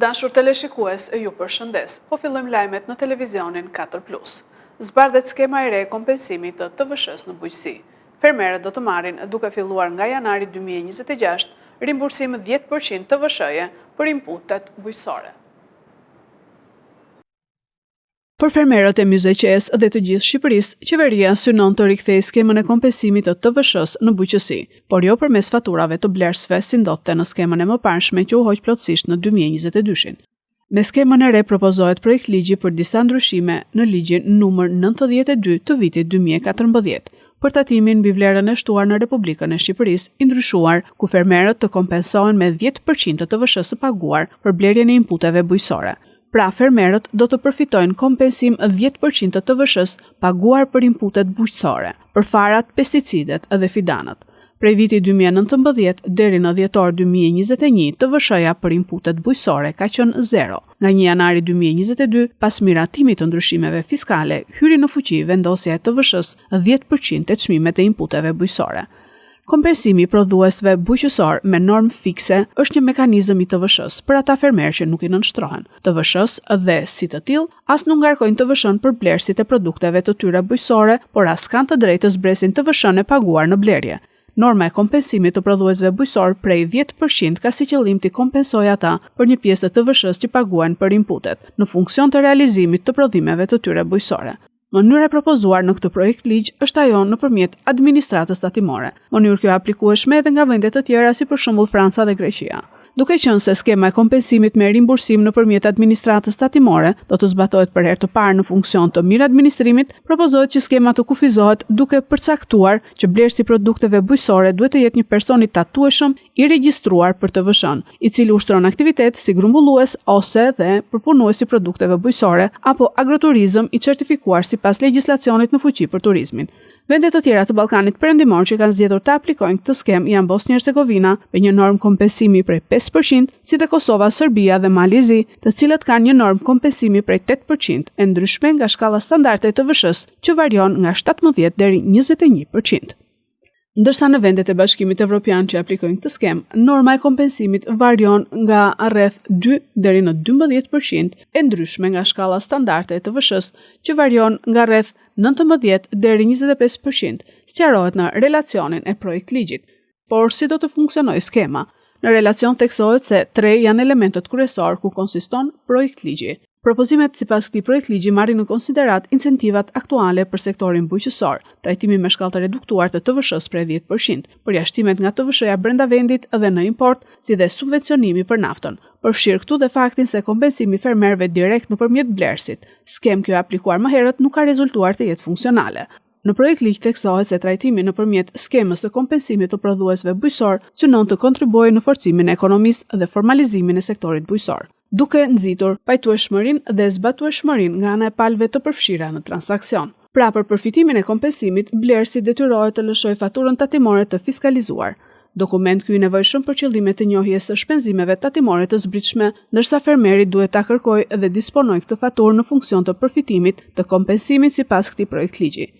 dashur teleshikues, ju përshëndes. Po fillojmë lajmet në televizionin 4+. Zbardhet skema e re e kompensimit të TVSH-s në bujqësi. Fermerët do të marrin, duke filluar nga janari 2026, rimbursim 10% TVSH-je për inputet bujqësore. Për fermerët e MYZQE-s dhe të gjithë Shqipërisë, qeveria synon të rikthejë skemën e kompensimit të TVSH-s në bujqësi, por jo përmes faturave të blerësve si ndodhte në skemën e mëparshme që u hoq plotësisht në 2022. Me skemën e re propozohet projekt ligji për disa ndryshime në ligjin numër 92 të vitit 2014. Për tatimin mbi vlerën e shtuar në Republikën e Shqipërisë, i ndryshuar, ku fermerët të kompensohen me 10% të TVSH-s së paguar për blerjen e inputeve bujqësore. Pra, fermerët do të përfitojnë kompensim 10% të TVSH-s paguar për inputet bujqësore, për farat, pesticidet dhe fidanët. Prej vitit 2019 deri në dhjetor 2021, TVSH-ja për inputet bujqësore ka qenë 0. Nga 1 janari 2022, pas miratimit të ndryshimeve fiskale, hyri në fuqi vendosja e TVSH-s 10% të çmimet e inputeve bujqësore. Kompensimi i prodhuesve bujqësor me normë fikse është një mekanizëm i TVSH-s për ata fermerë që nuk i nënshtrohen. TVSH-s dhe si të tillë as nuk ngarkojnë TVSH-n për blerësit e produkteve të tyre bujqësore, por as kanë të drejtë të zbresin TVSH-n e paguar në blerje. Norma e kompensimit të prodhuesve bujqësor prej 10% ka si qëllim të kompensojë ata për një pjesë të TVSH-s që paguajnë për inputet, në funksion të realizimit të prodhimeve të tyre bujqësore. Mënyra e propozuar në këtë projekt ligj është ajo nëpërmjet administratës tatimore. Mënyrë kjo aplikueshme edhe nga vende të tjera si për shembull Franca dhe Greqia. Duke qenë se skema e kompensimit me rimbursim nëpërmjet administratës tatimore do të zbatohet për herë të parë në funksion të mirë administrimit, propozohet që skema të kufizohet duke përcaktuar që blerësi i produkteve bujqësore duhet të jetë një person i tatueshëm i regjistruar për TVSH-n, i cili ushtron aktivitet si grumbullues ose dhe përpunues i produkteve bujqësore apo agroturizëm i certifikuar sipas legjislacionit në fuqi për turizmin. Vendet të tjera të Ballkanit Perëndimor që kanë zgjedhur të aplikojnë këtë skemë janë Bosnia Hercegovina me një normë kompensimi prej 5%, si dhe Kosova, Serbia dhe Malizi, të cilët kanë një normë kompensimi prej 8%, e ndryshme nga shkalla standarde e TVSH-s që varion nga 17 deri 21%. Ndërsa në vendet e Bashkimit Evropian që aplikojnë këtë skemë, norma e kompensimit varion nga rreth 2 deri në 12%, e ndryshme nga shkalla standarde e TVSH-s që varion nga rreth 19 deri 25%, sqarohet në relacionin e projekt ligjit. Por si do të funksionojë skema? Në relacion theksohet se 3 janë elementët kryesor ku konsiston projekt ligji. Propozimet sipas këtij projekt ligji marrin në konsiderat incentivat aktuale për sektorin bujqësor, trajtimi me shkallë të reduktuar të TVSH-s prej 10%, përjashtimet nga TVSH-ja brenda vendit dhe në import, si dhe subvencionimi për naftën. Përfshir këtu dhe faktin se kompensimi fermerëve direkt nëpërmjet blerësit. Skemë kjo aplikuar më herët nuk ka rezultuar të jetë funksionale. Në projekt ligj theksohet se trajtimi nëpërmjet skemës së kompensimit të prodhuesve bujqësor synon të kontribuojë në forcimin e ekonomisë dhe formalizimin e sektorit bujqësor, duke nxitur pajtueshmërinë dhe zbatueshmërinë nga ana e palëve të përfshira në transaksion. Pra, për përfitimin e kompensimit, blerësi detyrohet të lëshojë faturën tatimore të fiskalizuar. Dokument ky i nevojshëm për qëllime të njohjes së shpenzimeve tatimore të zbritshme, ndërsa fermeri duhet ta kërkojë dhe disponojë këtë faturë në funksion të përfitimit të kompensimit sipas këtij projekt ligji.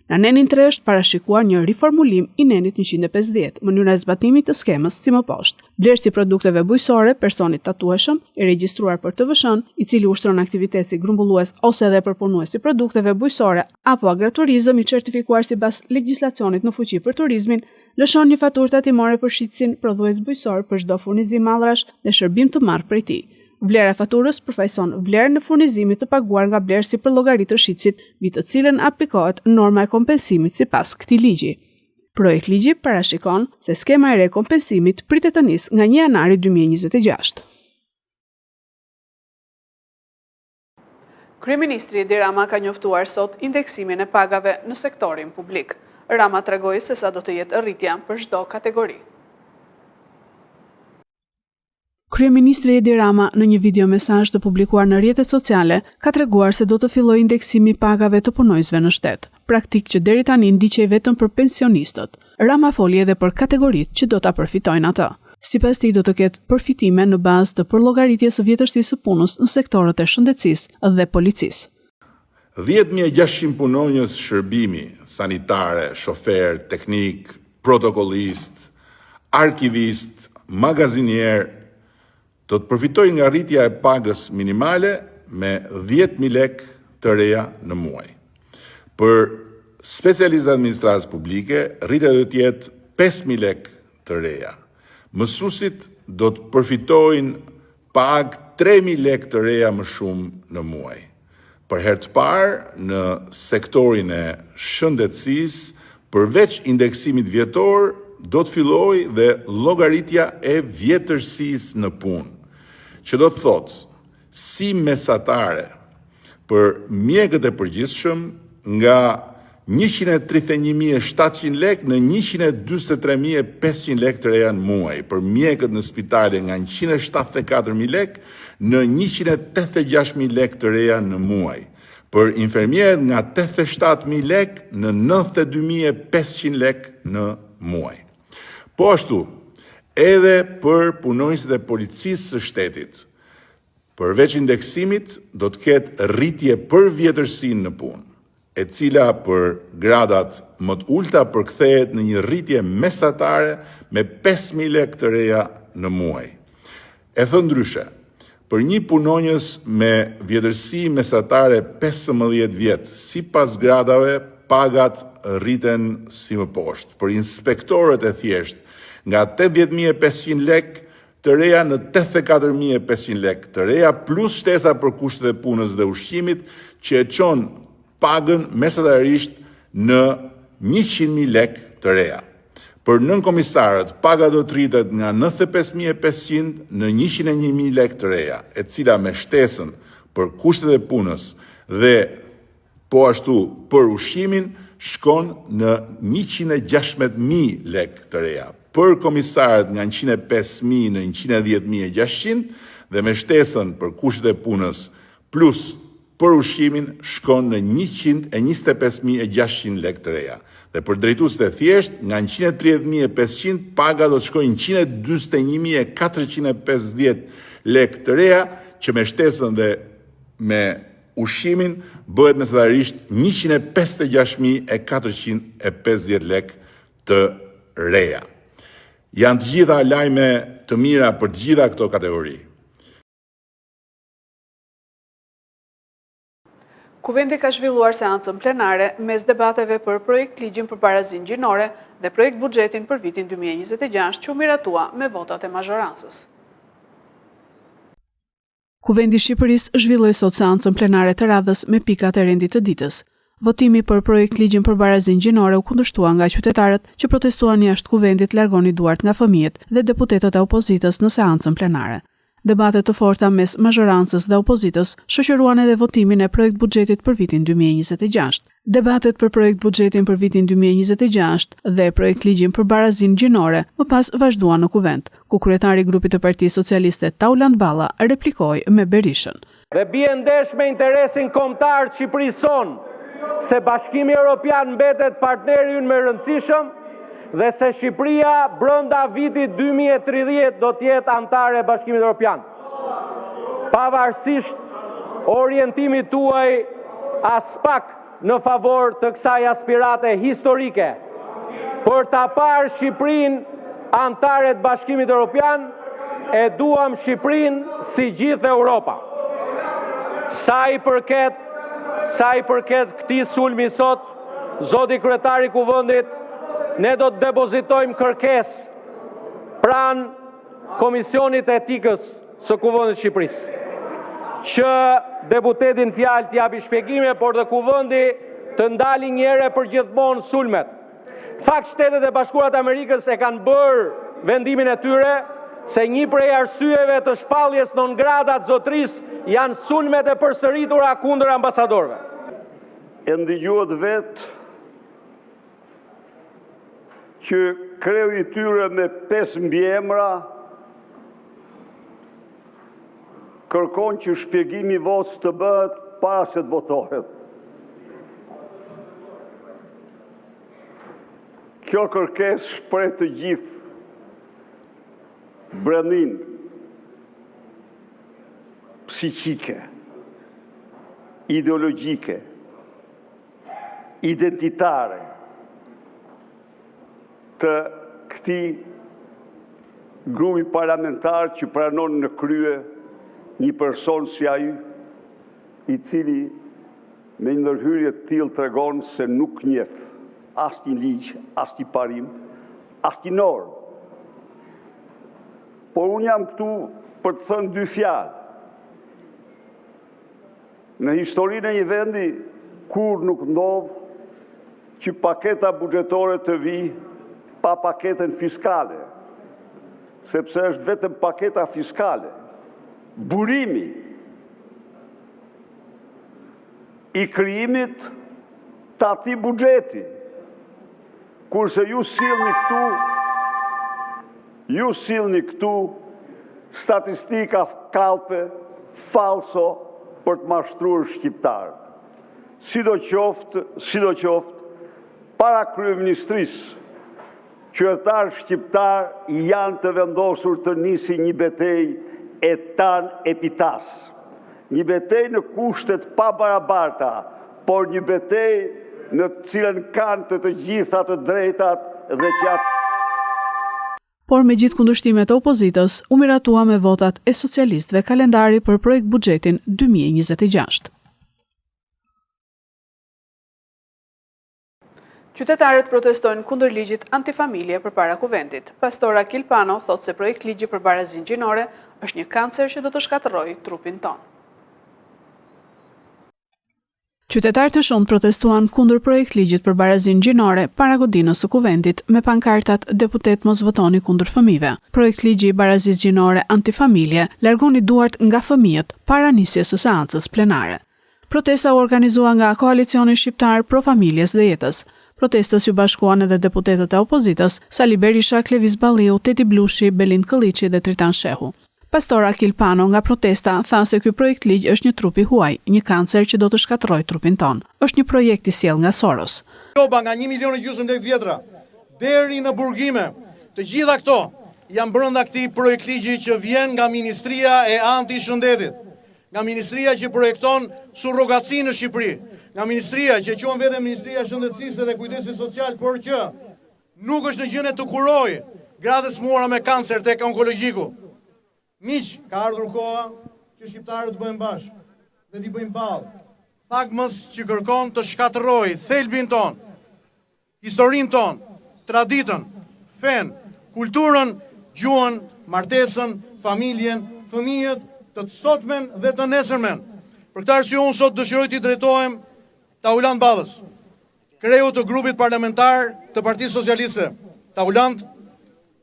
Në nenin 3 është parashikuar një riformulim i nenit 150, mënyra e zbatimit të skemës si më poshtë. Blerësi i produkteve bujqësore, personi tatueshëm, i regjistruar për TVSH-n, i cili ushtron aktivitet si grumbullues ose edhe përpunues i produkteve bujqësore apo agroturizëm i certifikuar sipas legjislacionit në fuqi për turizmin, lëshon një faturë tatimore për shitësin prodhues bujqësor për çdo furnizim mallrash dhe shërbim të marrë prej tij. Vlera e faturës përfaqëson vlerën e furnizimit të paguar nga blerësi për llogaritë të shitësit, mbi të cilën aplikohet norma e kompensimit sipas këtij ligji. Projekt ligji parashikon se skema e re e kompensimit pritet të nisë nga 1 janari 2026. Kryeministri Edi Rama ka njoftuar sot indeksimin e pagave në sektorin publik. Rama tregoi se sa do të jetë rritja për çdo kategori. Kryeministri Edi Rama në një video mesazh të publikuar në rrjetet sociale ka treguar se do të fillojë indeksimi i pagave të punojësve në shtet, praktik që deri tani ndiqej vetëm për pensionistët. Rama foli edhe për kategoritë që do ta përfitojnë ata. Sipas tij do të ketë përfitime në bazë të përllogaritjes së vjetërsisë së punës në sektorët e shëndetësisë dhe policisë. 10.600 punonjës shërbimi, sanitare, shofer, teknik, protokollist, arkivist, magazinier, 10.600 punonjës shërbimi, sanitare, shofer, teknik, protokollist, arkivist, magazinier, 10.600 punonjës shërbimi, sanitare, shofer, teknik, protokollist, arkivist, magazinier, 10.600 punonjës shërbimi, sanitare, shofer, teknik, protokollist, arkivist, magazinier, do të përfitojnë nga rritja e pagës minimale me 10.000 lek të reja në muaj. Për specialistët e administratës publike, rritja do të jetë 5.000 lek të reja. Mësuesit do të përfitojnë pagë 3.000 lek të reja më shumë në muaj. Për herë të parë në sektorin e shëndetësisë, përveç indeksimit vjetor, do të fillojë dhe llogaritja e vjetërsisë në punë, që do të thotë si mesatare për mjekët e përgjithshëm nga 131.700 lek në 143.500 lek të reja në muaj, për mjekët në spitale nga 174.000 lek në 186.000 lek të reja në muaj, për infermierët nga 87.000 lek në 92.500 lek në muaj. Po ashtu, edhe për punonjësit e policisë së shtetit, përveç indeksimit, do të ketë rritje për vjetërsinë në punë, e cila për gradat më të ulta përkthehet në një rritje mesatare me 5.000 lek të reja në muaj. E thënë ndryshe, për një punonjës me vjetërsi mesatare 15 vjet, sipas gradave, pagat rriten si më poshtë. Për inspektorët e thjeshtë, nga 80.500 lek të reja në 84.500 lek të reja, plus shtesa për kushtet e punës dhe ushqimit, që e çon pagën mesatarisht në 100.000 lek të reja. Për nënkomisarët, paga do të rritet nga 95.500 në 101.000 lek të reja, e cila me shtesën për kushtet e punës dhe po ashtu për ushqimin shkon në 116.000 lek të reja. Për komisarët nga 105.000 në 110.600 dhe me shtesën për kushtet e punës plus për ushqimin shkon në 125.600 lek të reja. Dhe për drejtuesit e thjesht, nga 130.500 paga do të shkojnë 141.450 lek të reja, që me shtesën dhe me ushqimin bëhet mesatarisht 156.450 lek të reja. Janë të gjitha lajme të mira për të gjitha këto kategori. Kuvendi ka zhvilluar seancën plenare mes debateve për projekt ligjin për barazinë gjinore dhe projekt buxhetin për vitin 2026 që u miratua me votat e mazhorancës. Kuvendi i Shqipërisë zhvilloi sot seancën plenare të radhës me pikat e rendit të ditës. Votimi për projekt ligjin për barazinë gjinore u kundërshtua nga qytetarët që protestuan jashtë kuvendit largoni duart nga fëmijët dhe deputetët e opozitës në seancën plenare. Debatet të forta mes mazhorancës dhe opozitës shoqëruan edhe votimin e projekt buxhetit për vitin 2026. Debatet për projekt buxhetin për vitin 2026 dhe projekt ligjin për barazinë gjinore më pas vazhduan në kuvent, ku kryetari i grupit të Partisë Socialiste Tauland Balla replikoi me Berishën. Dhe bie ndesh me interesin kombëtar të Shqipërisë son, se Bashkimi Evropian mbetet partneri ynë më rëndësishëm dhe se Shqipëria brenda vitit 2030 do të jetë antare e Bashkimit Evropian. Pavarësisht orientimit tuaj as pak në favor të kësaj aspirate historike, për ta parë Shqipërinë antare të Bashkimit Evropian, e duam Shqipërinë si gjithë Europa. Sa i përket këtij sulmi sot, zoti kryetari i kuvendit, ne do të depozitojmë kërkesë pranë Komisionit të Etikës së Kuvendit të Shqipërisë, që deputetin fjalë të japi shpjegime, por dhe kuvendi të ndalë një herë për gjithmonë sulmet. Fakt, Shtetet e Bashkuara të Amerikës e kanë bërë vendimin e tyre se një prej arsyeve të shpalljes non grata të zotërisë janë sulmet e përsëritura kundër ambasadorëve. E ndigjohet vetë që kreu i tyre me 5 mbiemra kërkon që shpjegimi i votës të bëhet para se të votohet. Kjo kërkesë shpreh të gjithë brendin psiqike, ideologjike, identitare të këtij grupi parlamentar që pranon në krye një person si ai, i cili me një ndërhyrje të tillë tregon se nuk njeh as një ligj, as një parim, as një normë. Por unë jam këtu për të thënë dy fjalë. Në historinë e një vendi, kur nuk ndodh që paketa buxhetore të vijë pa paketën fiskale, sepse është vetëm paketa fiskale, burimi i krijimit të atij buxheti, kurse ju sillni këtu statistika kalpe, falso për të mashtruar shqiptarët. Sidoqoftë, para kryeministrisë, qytetarë shqiptar janë të vendosur të nisi një betejë e tan epitas. Një betejë në kushtet pa barabarta, por një betejë në të cilën kanë të gjitha të drejtat dhe që atë. Por me gjithë kundërshtimet e opozitës, u miratua me votat e socialistëve kalendari për projekt buxhetin 2026. Qytetarët protestojnë kundër ligjit antifamilje përpara kuvendit. Pastor Akil Pano thotë se projekt ligji për barazinë gjinore është një kancer që do të shkatërrojë trupin tonë. Qytetarë të shumë protestuan kundër projekt ligjit për barazinë gjinore para godinës së kuvendit me pankartat deputet mos votoni kundër fëmijëve. Projekt ligji i barazisë gjinore antifamilje largoni duart nga fëmijët para nisjes së seancës plenare. Protesta u organizua nga Koalicioni Shqiptar Pro Familjes dhe Jetës. Protestës ju bashkuan edhe deputetët e opozitës, Sali Berisha, Klevis Balliu, Teti Blushi, Belind Këlliçi dhe Tritan Shehu. Pastor Akil Pano nga protesta tha se ky projekt ligj është një trup i huaj, një kancer që do të shkatërrojë trupin ton. Është një projekt i sjell nga Soros. Joba nga 1,5 milion lekë vjetra deri në burgime, të gjitha këto janë brenda këtij projekt ligji që vjen nga Ministria e Antishëndetit, nga Ministria që projekton surrogaci në Shqipëri, nga Ministria që quhen vetëm Ministria e Shëndetësisë dhe Kujdesit Social, por që nuk është në gjendje të kurojë gratë smuara me kancer tek onkologjiku. Miq, ka ardhur koha që shqiptarët të bëjnë bashkë dhe t'i bëjnë ballë. Thagmës që kërkon të shkatërrojë thelbin ton, historinë ton, traditën, fen, kulturën, gjuhën, martesën, familjen, fëmijët, të sotmen dhe të nesërmen. Për këtë arsye unë sot dëshiroj t'i drejtohem Taulant Ballës, kreu të grupit parlamentar të Partisë Socialiste. Taulant,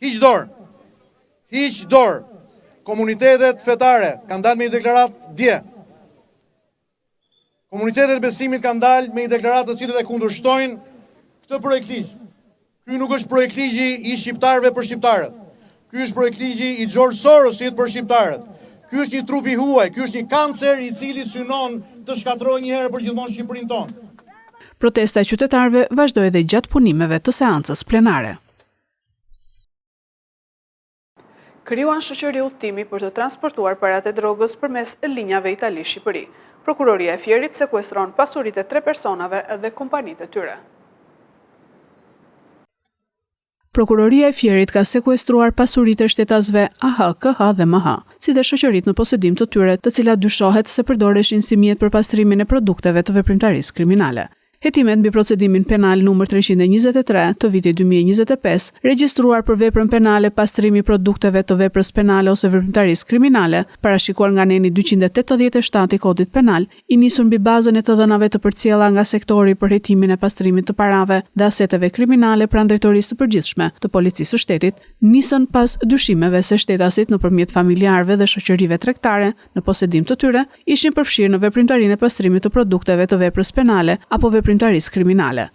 hiq dorë. Komunitetet fetare kanë dalë me një deklaratë dje. Komunitetet e besimit kanë dalë me një deklaratë të cilët e kundërshtojnë këtë projekt ligj. Ky nuk është projekt ligji i shqiptarëve për shqiptarët. Ky është projekt ligji i George Sorosit për shqiptarët. Ky është një trup i huaj, ky është një kancer i cili synon të shkatërrojë një herë për gjithmonë Shqipërinë tonë. Protesta e qytetarëve vazhdoi edhe gjatë punimeve të seancës plenare. Krijuan shoqëri udhtimi për të transportuar paratë e drogës përmes linjave Itali-Shqipëri. Prokuroria e Fierit sekuestron pasuritë e 3 personave dhe kompanitë e tyre. Prokuroria e Fierit ka sekuestruar pasuritë e shtetasve AH, KH dhe MH, si dhe shoqëritë në posedim të tyre, të cilat dyshohet se përdoreshin si mjet për pastrimin e produkteve të veprimtarisë kriminale. Hetimet mbi procedimin penal numër 323 të vitit 2025, regjistruar për veprën penale pastrimi produkteve të veprës penale ose veprimtarisë kriminale, parashikuar nga neni 287 i Kodit Penal, i nisur mbi bazën e të dhënave të përcjella nga sektori për hetimin e pastrimit të parave dhe aseteve kriminale pranë drejtorisë së përgjithshme të Policisë së Shtetit, nisën pas dyshimeve se shtetasit nëpërmjet familjarëve dhe shoqërive tregtare në posedim të tyre ishin përfshirë në veprimtarinë e pastrimit të produkteve të veprës penale apo veprimtarisë kriminale.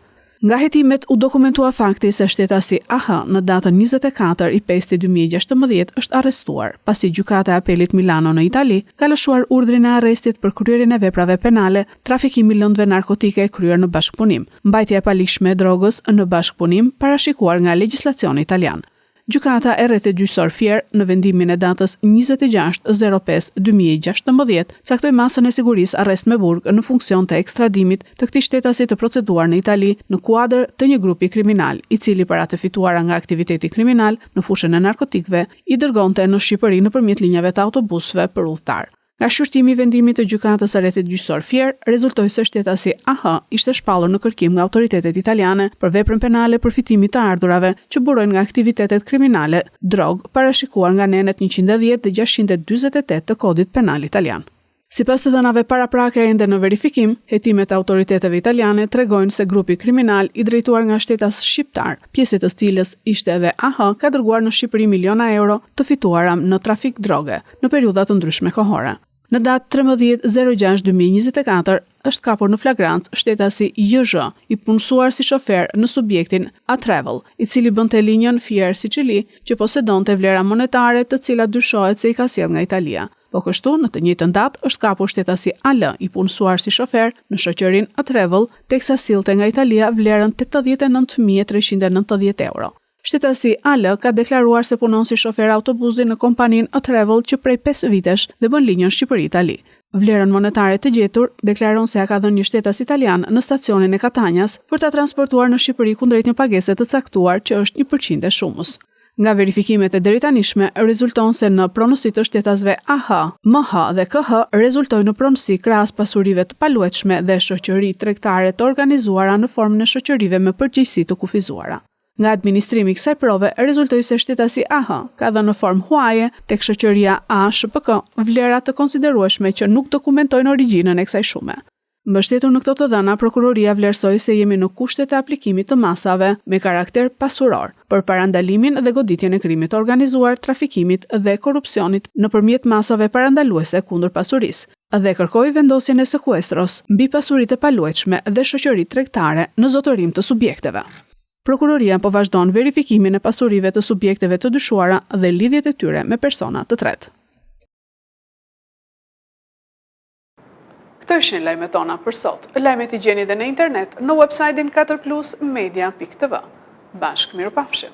Nga hetimet u dokumentua fakti se shtetasi AH në datën 24 i 5 2016 është arrestuar, pasi gjykata e apelit Milano në Itali ka lëshuar urdhrin e arrestit për kryerjen e veprave penale, trafikimi lëndëve narkotike kryer në bashkëpunim, mbajtja e palishme e drogës në bashkëpunim parashikuar nga legjislacioni italian. Gjykata e Rretit Gjyqësor Fier në vendimin e datës 26/05/2016 caktoi masën e sigurisë arrest me burg në funksion të ekstradimit të këtij shtetasi të proceduar në Itali në kuadër të një grupi kriminal, i cili para të fituara nga aktiviteti kriminal në fushën e narkotikëve i dërgonte në Shqipëri nëpërmjet linjave të autobusëve për udhëtar. Nga shqyrtimi i vendimit të Gjykatës së Rretit Gjyqësor Fier, rezultoi se shtetasi AH ishte shpallur në kërkim nga autoritetet italiane për veprën penale përfitimit të ardhurave që burojnë nga aktivitetet kriminale, drogë, parashikuar nga nenet 110 dhe 648 të Kodit Penal Italian. Sipas të dhënave paraprake ende në verifikim, hetimet e autoriteteve italiane tregojnë se grupi kriminal i drejtuar nga shtetas shqiptar, pjesë të cilës ishte edhe AH, ka dërguar në Shqipëri miliona euro të fituara në trafik droge në periudha të ndryshme kohore. Në datë 13/06/2024 është kapur në flagrancë shtetasi JZ, i punësuar si shofer në subjektin A Travel, i cili bënte linjën Fier Sicili, që posedonte vlera monetare të cilat dyshohet se i ka sjellë nga Italia. Po kështu, në të njëjtën datë është kapur shtetasi AL, i punësuar si shofer në shoqërinë A Travel, teksa sillte nga Italia vlerën 89.390 euro. Shtetasi AL ka deklaruar se punon si shofer autobusi në kompaninë A Travel që prej 5 vitesh dhe bën linjën Shqipëri-Itali. Vlerën monetare të gjetur deklaron se ja ka dhënë një shtetas italian në stacionin e Katanjas për ta transportuar në Shqipëri kundrejt një pagese të caktuar që është 1% e shumës. Nga verifikimet e deritanishme, rezulton se në pronësi të shtetasve AH, MH dhe KH rezultojnë në pronësi krahas pasurive të paluajtshme dhe shoqëri tregtare të organizuara në formën e shoqërive me përgjegjësi të kufizuara. Nga administrimi i kësaj prove rezultoi se shtetasi AH ka dhënë në formë huaje tek shoqëria ASHPK vlera të konsiderueshme që nuk dokumentojnë origjinën e kësaj shume. Mbështetur në këto të dhëna, prokuroria vlerësoi se jemi në kushtet e aplikimit të masave me karakter pasuror për parandalimin dhe goditjen e krimit të organizuar, trafikimit dhe korrupsionit nëpërmjet masave parandaluese kundër pasurisë dhe kërkoi vendosjen e sekuestros mbi pasuritë e paluajtshme dhe shoqëritë tregtare në zotërim të subjekteve. Prokuroria po vazhdon verifikimin e pasurive të subjekteve të dyshuara dhe lidhjet e tyre me persona të tretë. Këto ishin lajmet tona për sot. Lajmet i gjeni dhe në internet në website-in 4plusmedia.tv. Bashkë mirupafshim.